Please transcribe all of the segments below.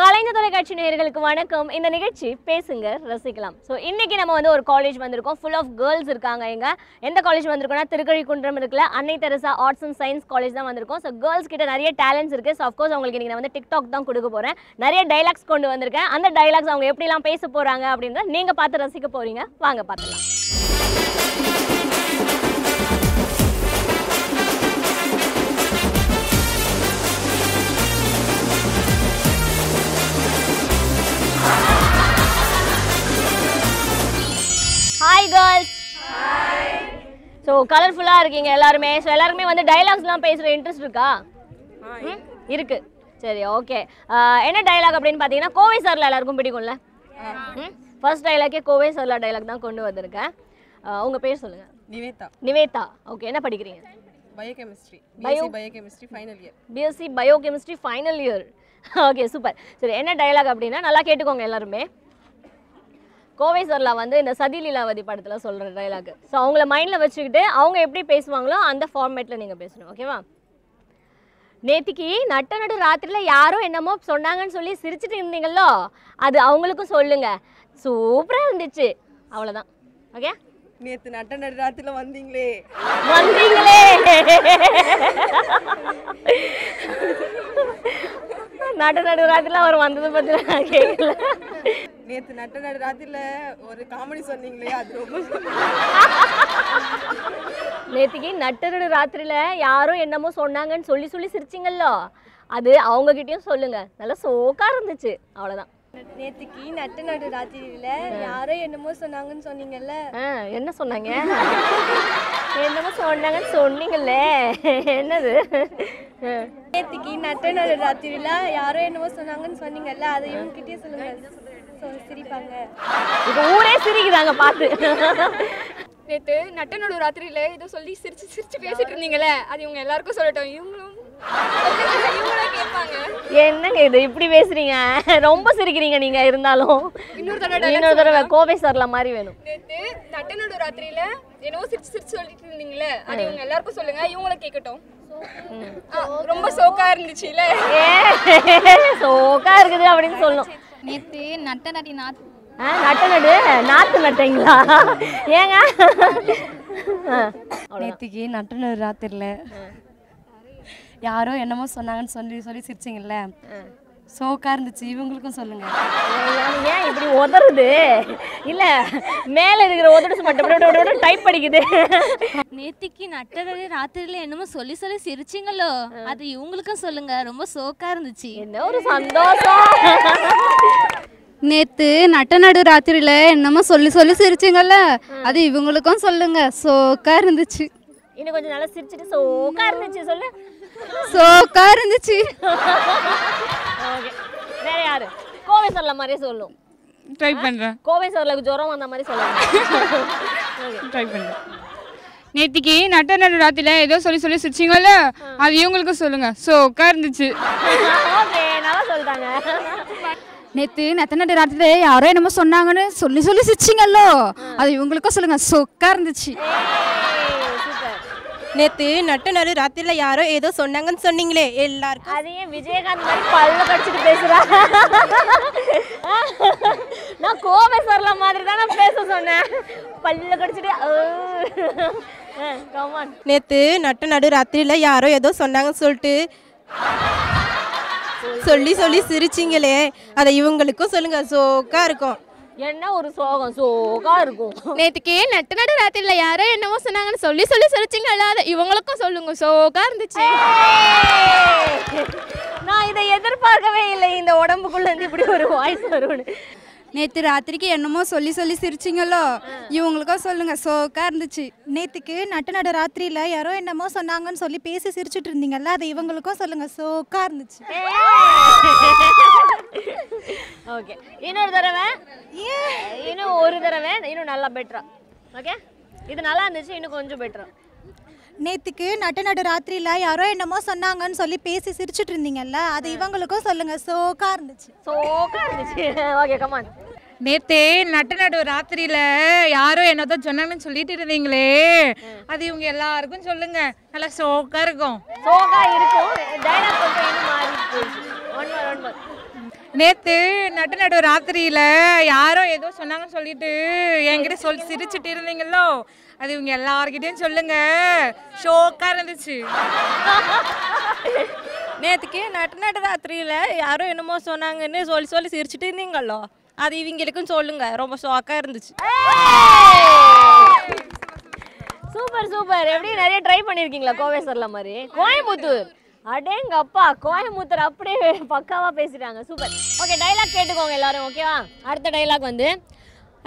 கலைஞர் தொலைக்காட்சி நேயர்களுக்கு வணக்கம். இந்த நிகழ்ச்சி பேசுங்க ரசிக்கலாம். ஸோ இன்னைக்கு நம்ம வந்து ஒரு காலேஜ் வந்திருக்கோம். ஃபுல் ஆஃப் கேர்ள்ஸ் இருக்காங்க. எந்த காலேஜ் வந்திருக்கோம்னா திருக்கழிக்குன்றம் இருக்குல்ல, Annai Teresa arts and science college தான் வந்திருக்கோம். ஸோ கேர்ள்ஸ் கிட்ட நிறைய டேலண்ட்ஸ் இருக்குது. ஸோ அஃப்கோர்ஸ் அவங்களுக்கு இன்றைக்கி நான் வந்து டிக்டாக் தான் கொடுக்க போகிறேன். நிறைய டைலாக்ஸ் கொண்டு வந்திருக்கேன். அந்த டைலாக்ஸ் அவங்க எப்படிலாம் பேச போகிறாங்க அப்படின்றத நீங்கள் பார்த்து ரசிக்க போகிறீங்க. வாங்க பார்த்துக்கலாம். Hi girls. ஸோ கலர்ஃபுல்லாக இருக்கீங்க எல்லாருமே. ஸோ எல்லாருக்குமே வந்து டைலாக்ஸ்லாம் பேசுகிற இன்ட்ரெஸ்ட் இருக்கா? இருக்கு. சரி, ஓகே. என்ன டைலாக் அப்படின்னு பார்த்தீங்கன்னா, கோவை சாரில் எல்லாருக்கும் பிடிக்கும்ல. ஃபர்ஸ்ட் டைலாக்கே கோவை சாரில் டைலாக் தான் கொண்டு வந்திருக்கேன். உங்கள் பேர் சொல்லுங்கள். நிவேதா. நிவேதா, ஓகே. என்ன படிக்கிறீங்க? Biochemistry. Biochemistry final year. BSc biochemistry final year. Okay, super. சரி, என்ன டைலாக் அப்படின்னா நல்லா கேட்டுக்கோங்க எல்லாருமே. கோவை சார்லாம் வந்து இந்த சதி லீலாவதி படத்தில் சொல்கிற டைலாக். ஸோ அவங்கள மைண்டில் வச்சுக்கிட்டு அவங்க எப்படி பேசுவாங்களோ அந்த ஃபார்மேட்டில் நீங்கள் பேசணும், ஓகேவா? நேத்திக்கு நடு ராத்திரியில் யாரோ என்னமோ சொன்னாங்கன்னு சொல்லி சிரிச்சிட்டு இருந்தீங்களோ, அது அவங்களுக்கும் சொல்லுங்க. சூப்பராக இருந்துச்சு, அவ்வளோதான். ஓகே. நேற்று நடு ராத்திரியில் வந்தீங்களே நடு ராத்திரியில் அவர் வந்தது பற்றி நான் கேட்கல. நேற்று நடு ராத்திரியில் ஒரு காமெடி சொன்னீங்களே, அது ரொம்ப நேத்திக்கு நடு ராத்திரியில் யாரோ என்னமோ சொன்னாங்கன்னு சொல்லி சிரிச்சிங்கல்லோ, அது அவங்ககிட்டயும் சொல்லுங்க. நல்லா சோக்கா இருந்துச்சு, அவ்வளோதான். நேத்துக்கு நடு ராத்திரியில யாரோ என்னமோ சொன்னாங்கன்னு சொன்னீங்கல்ல. என்ன சொன்னாங்க? என்னமோ சொன்னாங்கன்னு சொன்னீங்கல்ல, என்னது? நேத்துக்கு நடு ராத்திரியில யாரோ என்னமோ சொன்னாங்கன்னு சொன்னீங்கல்ல, அதை இவங்க கிட்டே சொல்லுங்க. சிரிப்பாங்க. இப்போ ஊரே சிரிக்குதாங்க பார்த்து. நேற்று நடு ராத்திரியில ஏதோ சொல்லி சிரிச்சு பேசிட்டு இருந்தீங்களே, அது இவங்க எல்லாருக்கும் சொல்லட்டும். இவங்களும் கேட்பாங்க. என்னங்க இது இப்படி பேசுறீங்க? ரொம்ப சிரிக்கிறீங்க நீங்க. இருந்தாலும் இன்னொரு தடவை கோவை சார்ல மாதிரி வேணும். நேற்று நடு ராத்திரியில என்னவோ சிரிச்சு சொல்லிட்டு இருந்தீங்களே, அது இவங்க எல்லாருக்கும் சொல்லுங்க. இவங்கள கேட்கட்டும். ரொம்ப சோக்கா இருந்துச்சுல. சோக்கா இருக்குது அப்படின்னு சொல்லணும். நேற்று நடு நாத்து நட்டீங்களா? ஏங்க நேற்றுக்கு நடு ராத்திரில யாரோ என்னமோ சொன்னாங்கன்னு சொல்லி சிரிச்சிங்கல்ல, சோக்கா இருந்துச்சு, இவங்களுக்கும் சொல்லுங்க. ஏன் இப்படி உதறுது? இல்ல மேல இருக்கிற உதடுச்சு மட்டும் டைப் படிக்குது. நேத்திக்கு நடு ராத்திரில என்னமோ சொல்லி சிரிச்சிங்களோ, அது இவங்களுக்கும் சொல்லுங்க. ரொம்ப சோக்கா இருந்துச்சு. என்ன ஒரு சந்தோஷம். நேத்து நடு ராத்திரியில என்னமோ சொல்லி சிரிச்சிங்கல்ல, அது இவங்களுக்கும் சொல்லுங்க. சோக்கா இருந்துச்சு. இன்னும் கொஞ்சம் நல்லா சிரிச்சிட்டு சோக்கா இருந்துச்சு சொல்லு. சோக்கா இருந்துச்சு. ஓகே. வேற யாரு? கோவை சார்ல மாதிரியே சொல்லும். ட்ரை பண்றேன். கோவை சார்ல ஜுரம் வந்த மாதிரி சொல்லுங்க. ட்ரை பண்றேன். நேத்திக்கு நடு ராத்திரில ஏதோ சொல்லி சிரிச்சிங்கல்ல, அது இவங்களுக்கும் சொல்லுங்க. சோக்கா இருந்துச்சு. ஓகே, நல்லா சொல்லிட்டாங்க. நேத்து நடு ராத்திரில யாரோ என்னமோ சொன்னாங்கன்னு சொல்லி சிரிச்சிங்கல்லோ, அது இவங்களுக்கும் சொல்லுங்க. சோக்கா இருந்துச்சு. நேத்து நடு ராத்திரில யாரோ ஏதோ சொன்னாங்கன்னு சொன்னீங்களே, எல்லாருக்கும். அது ஏன் விஜயகாந்த் மாதிரி பல்ல கடிச்சிட்டு பேசுறா? நான் கோவை சார்ல மாதிரி தானே பேச சொன்னேன். பல்ல கடிச்சிட்டு. கமான். நேத்து நடு ராத்திரில யாரோ ஏதோ சொன்னாங்கன்னு சொல்லிட்டு சொல்லி சிரிச்சிங்களே, அதை இவங்களுக்கும் சொல்லுங்க. சோக்கா இருக்கும். என்ன ஒரு சோகம், சோகா இருக்கும். நேத்திக்கு நடு ராத்திரில யாரோ என்னமோ சொன்னாங்கன்னு சொல்லி சிரிச்சிங்களா, அது இவங்களுக்கும் சொல்லுங்க. சோக்கா இருந்துச்சு. நான் இதை எதிர்பார்க்கவே இல்லை, இந்த உடம்புக்குள்ள இருந்து இப்படி ஒரு வாய்ஸ் வரும்னு. நேற்று ராத்திரிக்கு என்னமோ சொல்லி சிரிச்சிங்களோ, இவங்களுக்கும் சொல்லுங்க. சோக்கா இருந்துச்சு. நேற்றுக்கு நடு ராத்திரியில் யாரோ என்னமோ சொன்னாங்கன்னு சொல்லி பேசி சிரிச்சுட்டு இருந்தீங்கல்ல, அது இவங்களுக்கும் சொல்லுங்க. சோக்கா இருந்துச்சு. ஓகே, இன்னொரு தடவை. இன்னும் ஒரு தடவை, இன்னும் நல்லா பெட்டரா. ஓகே, இது நல்லா இருந்துச்சு, இன்னும் கொஞ்சம் பெட்டரா. நேற்றுக்கு நடு ராத்திரியில் யாரோ என்னமோ சொன்னாங்கன்னு சொல்லி பேசி சிரிச்சுட்டு இருந்தீங்கல்ல, அது இவங்களுக்கும் சொல்லுங்க. சோக்கா இருந்துச்சு. சோக்கா இருந்துச்சு. Okay, come on. நேத்து நடு ராத்திரியில யாரோ என்னதான் சொன்னாங்கன்னு சொல்லிட்டு இருந்தீங்களே, அது இவங்க எல்லாருக்கும் சொல்லுங்க. நல்லா சோக்கா இருக்கும். சோகா இருக்கும். டைலாக் கொஞ்சம் இன்னும் மாறி போயிடுச்சு. One more. நேற்று நடு ராத்திரியில் யாரோ ஏதோ சொன்னாங்கன்னு சொல்லிட்டு என்கிட்ட சிரிச்சுட்டு இருந்தீங்களோ அது இவங்க எல்லார்கிட்டையும் சொல்லுங்க. ஷோக்காக இருந்துச்சு. நேற்றுக்கு நடு ராத்திரியில் யாரோ என்னமோ சொன்னாங்கன்னு சொல்லி சிரிச்சுட்டு இருந்தீங்களோ அது இவங்களுக்கும் சொல்லுங்க. ரொம்ப ஷோக்காக இருந்துச்சு. Super super. எப்படி நிறைய ட்ரை பண்ணியிருக்கீங்களா கோவை சரலா மாதிரி? கோயம்புத்தூர் அடேங்க அப்பா, கோயம்புத்தூர் அப்படியே பக்காவா பேசிட்டாங்க. சூப்பர். ஓகே, டைலாக் கேட்டுக்கோங்க எல்லாரும். ஓகேவா? அடுத்த டைலாக் வந்து,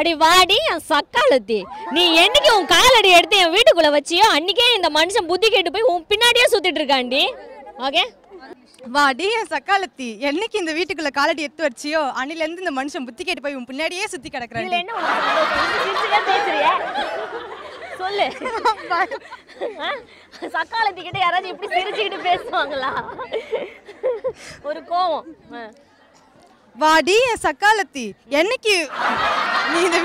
அடி வாடி என் சக்காலத்தி, நீ என்னைக்கு உன் காலடி எடுத்து என் வீட்டுக்குள்ள வச்சியோ அன்னைக்கே இந்த மனுஷன் புத்தி கேட்டு போய் உன் பின்னாடியே சுத்திட்டு இருக்காண்டி. ஓகே, வாடி என் சக்காலத்தி, என்னைக்கு இந்த வீட்டுக்குள்ள காலடி எடுத்து வச்சியோ அன்னிலேருந்து இந்த மனுஷன் புத்தி கேட்டு போய் உன் பின்னாடியே சுத்தி கிடக்குறான். இதுல என்ன உனக்கு பேசுறிய? சொல்லு. சக்காலத்தி கிட்ட யாராவது இப்படி சிரிச்சுக்கிட்டு பேசுவாங்களா? ஒரு கோவம். வாடி என் சக்காலத்தி, என்னைக்கு நீ இந்த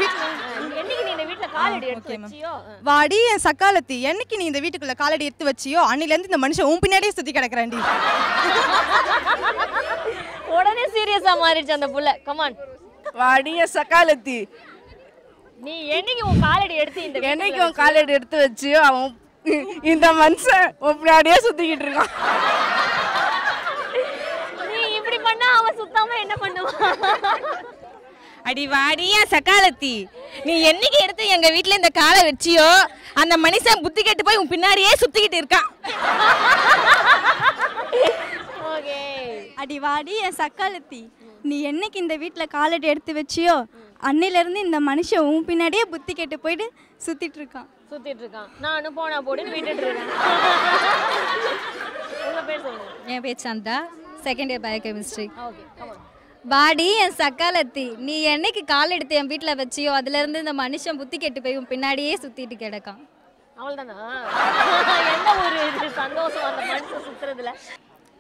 வீட்டுல காலடி எடுத்து வச்சியோ, வாடி என் சக்காலத்தி, என்னைக்கு நீ இந்த வீட்டுக்குள்ள காலடி எடுத்து வச்சியோ அன்னிலேருந்து இந்த மனுஷன் உன் பின்னாடியே சுத்தி கிடக்குறாண்டி. உடனே சீரியஸா மாறிடுச்சு அந்த புள்ள. கமான். வாடி என் சக்காலத்தி, நீ என்னைக்கு உன் காலடி எடுத்து இந்த என்னைக்கு உன் காலடி எடுத்து வச்சியோ அவன் இந்த மனுஷன் உன் பின்னாடியே சுத்திக்கிட்டு இருக்கான். நீ இப்படி பண்ணா அவன் சுத்தாம என்ன பண்ணுவான்? அடி வாடியா சக்காலத்தி, நீ என்னைக்கு எடுத்து எங்க வீட்டுல இந்த காலை வச்சியோ அந்த மனுஷன் புத்தி கேட்டு போய் உன் பின்னாடியே சுத்திக்கிட்டு இருக்கான். ஓகே. அடி வாடி என் சக்காலத்தி, நீ என்னைக்கு இந்த வீட்டில் காலடி எடுத்து வச்சியோ அன்னிலேருந்து இந்த மனுஷன் உன் பின்னாடியே புத்தி கேட்டு போயிட்டு சுத்திட்டு இருக்கான். நானும் போனா போடுன்னு விட்டுட்டு இருக்கேன். உங்க பேர் சொல்லுங்க. என் பேர் Santha, second year biochemistry. Okay, come on. பாடி என் சக்காலத்தி, நீ என்னைக்கு கால் எடுத்து என் வீட்டில் வச்சியோ அதுலேருந்து இந்த மனுஷன் புத்தி கெட்டு போய் உன் பின்னாடியே சுற்றிட்டு கிடக்கான். அவள்தானா? என்ன ஒரு சந்தோஷம் அந்த மனுஷன் சுத்துறதுல.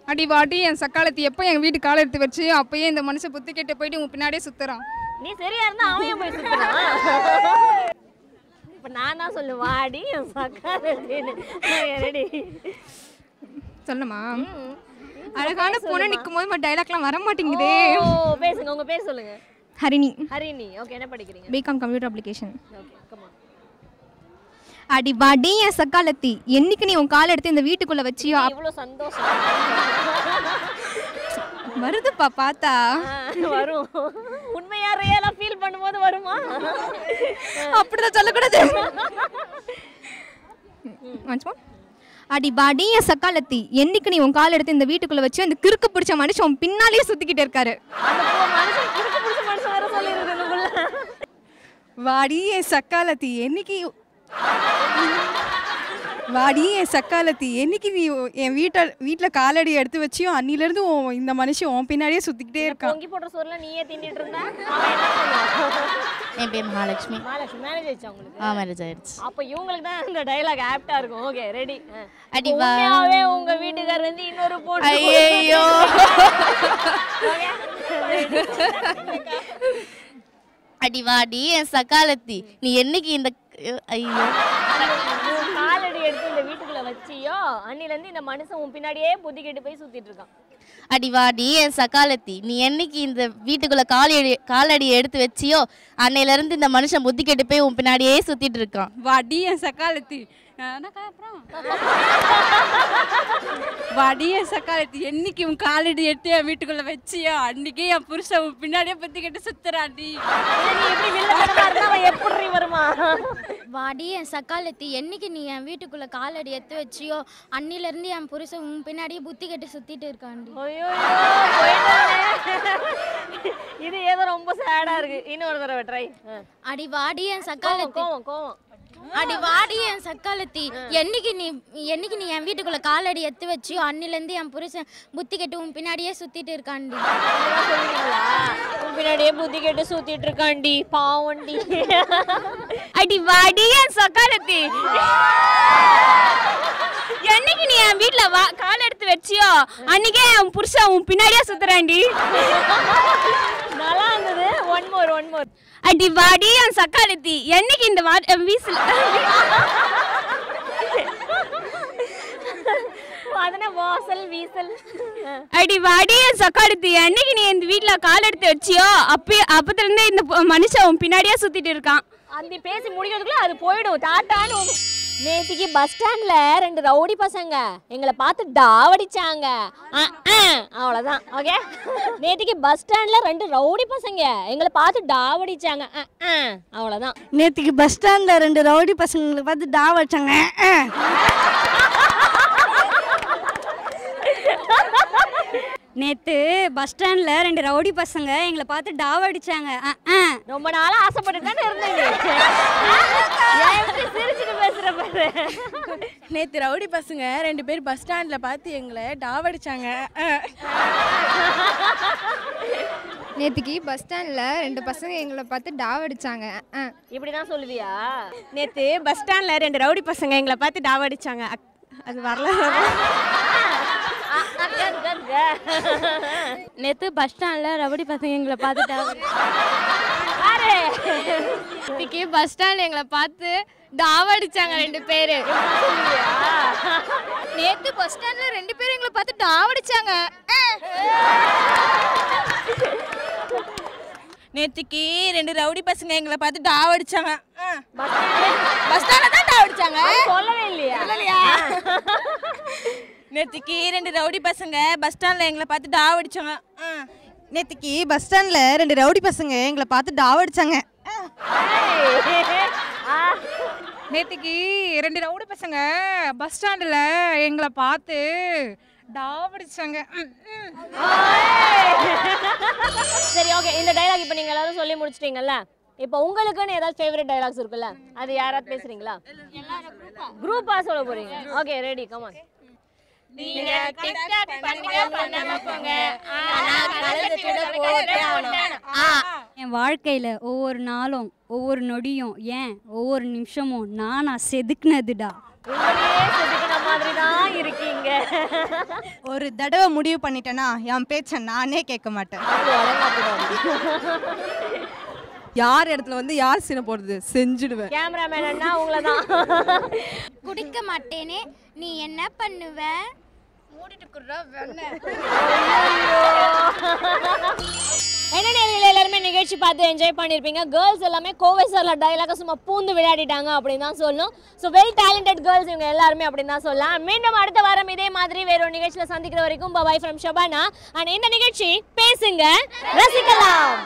அடி வாடி என் சக்காலத்தி, எப்போ எங்கள் வீட்டு காலை எடுத்து வச்சு அப்போயே இந்த மனுஷன் புத்தி கேட்டு போயிட்டு உன் பின்னாடியே சுற்றுறான். நீ சரியா இருந்தா அவன் போய் சுத்துறான். இப்ப நான் தான் சொல்லுவேன், வாடி என் சக்காலத்தின்னு. ரெடி சொல்லுமா? அழகான பொண்ணு நிற்கும் போது டைலாக்லாம் வர மாட்டேங்குதே. பேசுங்க, உங்க பேர் சொல்லுங்க. ஹரிணி. ஹரிணி. ஓகே, என்ன படிக்கிறீங்க? BCom computer application. Okay, come on. அடி வாடி என் சக்காலத்தி, என்னைக்கு நீ உன் காலை எடுத்து இந்த வீட்டுக்குள்ள வச்சியோ இவ்வளவு சந்தோஷம் வருதுப்பா பார்த்தா வரும். உண்மையா ரியலா ஃபீல் பண்ணும்போது வருமா? அப்படிதான் சொல்லக்கூடாது. அடி பாடி என் சக்காலத்தி, என்னைக்கு நீ உன் கால் எடுத்து இந்த வீட்டுக்குள்ள வச்சு அந்த கிறுக்கு பிடிச்ச மனுஷன் உன் பின்னாலேயே சுத்திக்கிட்டே இருக்காரு. வாடி என் சக்காலத்தி, என்னைக்கு வாடி என் சக்காலத்தி, என்னைக்கு நீ என் வீட்டில் காலடி எடுத்து வச்சியும் அன்னிலேருந்து இந்த மனுஷன் உன் பின்னாடியே சுற்றிக்கிட்டே இருக்கான். பொங்கி போடுற சோறுலாம் நீயே தின்னுட்டு இருந்தா? என் பேர் மகாலட்சுமி. மகாலட்சுமி. மேரேஜ் ஆயிடுச்சு உங்களுக்கு? மேரேஜ் ஆயிடுச்சு. அப்போ இவங்களுக்கு தான் இந்த டயலாக் ஆப்டா இருக்கும். Okay, ready. அடி உண்மையாவே உங்க வீட்டுக்காரர் வந்து இன்னொரு பொண்ணு. ஐயோ. அடி வாடி என் சக்காலத்தி, நீ என்னைக்கு இந்த ஐயோ காலடி எடுத்து இந்த வீட்டுக்குள்ள வச்சியோ அன்னிலேருந்து இந்த மனுஷன் உன் பின்னாடியே புத்தி கேட்டு போய் சுத்திட்டு இருக்கான். அடி வாடி என் சக்காலத்தி, நீ என்னைக்கு இந்த வீட்டுக்குள்ள காலடி எடுத்து வச்சியோ அன்னையிலேருந்து இந்த மனுஷன் புத்தி கெட்டு போய் உன் பின்னாடியே சுத்திட்டு இருக்கான். வாடி என் சக்காலத்தி, வாடி என் சக்காலத்தி, என்னைக்கு உன் காலடி எடுத்து என் வீட்டுக்குள்ள வச்சியோ அன்னைக்கே என் புருஷன் உன் பின்னாடியே பத்தி கேட்டு சுத்துறாண்டி. எப்படி வருமா? வாடி என் சக்காலத்தி, என்னைக்கு நீ என் வீட்டுக்குள்ள காலடி எடுத்து வச்சியோ அன்னிலேருந்து என் புருஷன் உன் பின்னாடியே புத்தி கெட்டு சுத்திட்டு இருக்காண்டி. இது ஏதோ ரொம்ப சேடா இருக்கு. இன்னொரு தடவை ட்ரை. அடி வாடி என் சக்காலத்தி, கோவம். அடி வாடி என் சக்காலத்தி, என்னைக்கு நீ என் வீட்டுக்குள்ள காலடி எடுத்து வச்சியோ அன்னிலேருந்து என் புருஷன் புத்தி கெட்டு உன் பின்னாடியே சுத்திட்டு இருக்காண்டி. உன் பின்னாடியே புத்தி கெட்டு சுத்திட்டு இருக்காண்டி, பாவண்டி. அடி வாடி என் சக்காலத்தி, என்னைக்கு நீ என் வீட்டுல கால் எடுத்து வச்சியோ அன்னைக்கே என் புருஷன் உன் பின்னாடியே சுத்துறாண்டி. நல்லா இருந்தது. One more. அடி வாடி என் சக்காலத்தி, என்னைக்கு இந்த வீசுல அதனே வாசல் வீசல். அடி வாடி என் சக்காலத்தி, அன்னைக்கு நீ இந்த வீட்ல கால் எடுத்து வச்சியோ அப்பத்துல இருந்தே இந்த மனுஷன் உன் பின்னாடியே சுத்திட்டு இருக்கான். அந்த பேசி முடிக்கிறதுக்குள்ள அது போயிடும். டாட்டான்னு. நேத்திக்கு பஸ் ஸ்டாண்ட்ல 2 ரவுடி பசங்க எங்களை பார்த்து டாவடிச்சாங்க. அவ்வளோதான். ஓகே. நேத்திக்கு பஸ் ஸ்டாண்ட்ல 2 ரவுடி பசங்க எங்களை பார்த்து டாவடிச்சாங்க. அவ்வளோதான். நேத்திக்கு பஸ் ஸ்டாண்ட்ல 2 ரவுடி பசங்களை பார்த்து டாவடிச்சாங்க. நேற்று பஸ் ஸ்டாண்டில் 2 ரவுடி பசங்க எங்களை பார்த்து டாவடிச்சாங்க. ரொம்ப நாளாக ஆசைப்பட்டு தானே இருந்தீங்க. சிரிச்சுட்டு பேசுகிற பாரு. நேற்று ரவுடி பசங்க 2 பேர் பஸ் ஸ்டாண்டில் பார்த்து எங்களை டாவடிச்சாங்க. நேற்றுக்கு பஸ் ஸ்டாண்டில் 2 பசங்க எங்களை பார்த்து டாவடிச்சாங்க. இப்படி தான் சொல்லுவியா? நேற்று பஸ் ஸ்டாண்டில் 2 ரவுடி பசங்க எங்களை பார்த்து டாவடிச்சாங்க. அது வரல. நேற்று பஸ் ஸ்டாண்டில் ரவுடி பசங்க எங்களை பார்த்து இன்னைக்கு பஸ் ஸ்டாண்டில் எங்களை பார்த்து டாவடிச்சாங்க 2 பேர். நேற்று பஸ் ஸ்டாண்டில் 2 பேர் எங்களை பார்த்து டாவடிச்சாங்க. நேற்றுக்கு 2 ரவுடி பசங்க எங்களை பார்த்து டாவடிச்சாங்க. பஸ் ஸ்டாண்டில் தான் டாவடிச்சாங்க. சொல்லவே இல்லையா? நேற்றுக்கு 2 ரவுடி பசங்க பஸ் ஸ்டாண்டில் எங்களை பார்த்து டாவடிச்சாங்க. நேற்றுக்கு பஸ் ஸ்டாண்டில் 2 ரவுடி பசங்க எங்களை பார்த்து டாவடிச்சாங்க. நேற்றுக்கு 2 ரவுடி பசங்க பஸ் ஸ்டாண்டில் எங்களை பார்த்து டாவடிச்சாங்க. சரி, ஓகே. இந்த டைலாக் இப்போ நீங்கள் எல்லாரும் சொல்லி முடிச்சிட்டீங்கல்ல. இப்போ உங்களுக்குன்னு ஏதாவது ஃபேவரட் டைலாக்ஸ் இருக்குல்ல, அது யாராவது பேசுறீங்களா? குரூப்பாக சொல்ல போறீங்க. Okay, ready, come on. நீங்க டிக்டாக் பண்ணுங்க, பண்ணாம போங்க. என் வாழ்க்கையில் ஒவ்வொரு நாளும் ஒவ்வொரு நொடியும் ஏன் ஒவ்வொரு நிமிஷமும் நானா செதுக்குனதுடா. செதுக்கின மாதிரி தான் இருக்கீங்க. ஒரு தடவை முடிவு பண்ணிட்டேன்னா என் பேச்சை நானே கேட்க மாட்டேன். யார் இடத்துல வந்து யார் சீனை போடுறது செஞ்சுடுவேன். கேமராமேன் உங்களை தான். குடிக்க மாட்டேனே, நீ என்ன பண்ணுவ? மூடிட்டு குடுறா வெண்ண. என்ன நேயர்களே, எல்லாருமே நிகழ்ச்சி பார்த்து என்ஜாய் பண்ணியிருப்பீங்க. கேர்ள்ஸ் எல்லாமே கோவை சாரில் டைலாக சும்மா பூந்து விளையாடிட்டாங்க அப்படின்னு தான் சொல்லணும். ஸோ வெல் டேலண்டட் கேர்ள்ஸ் இவங்க எல்லாருமே அப்படின்னு தான் சொல்லலாம். மீண்டும் அடுத்த வாரம் இதே மாதிரி வேற ஒரு நிகழ்ச்சியில் சந்திக்கிற வரைக்கும் பாய் ஃப்ரம் ஷபானா. அண்ட் இந்த நிகழ்ச்சி பேசுங்க ரசிக்கலாம்.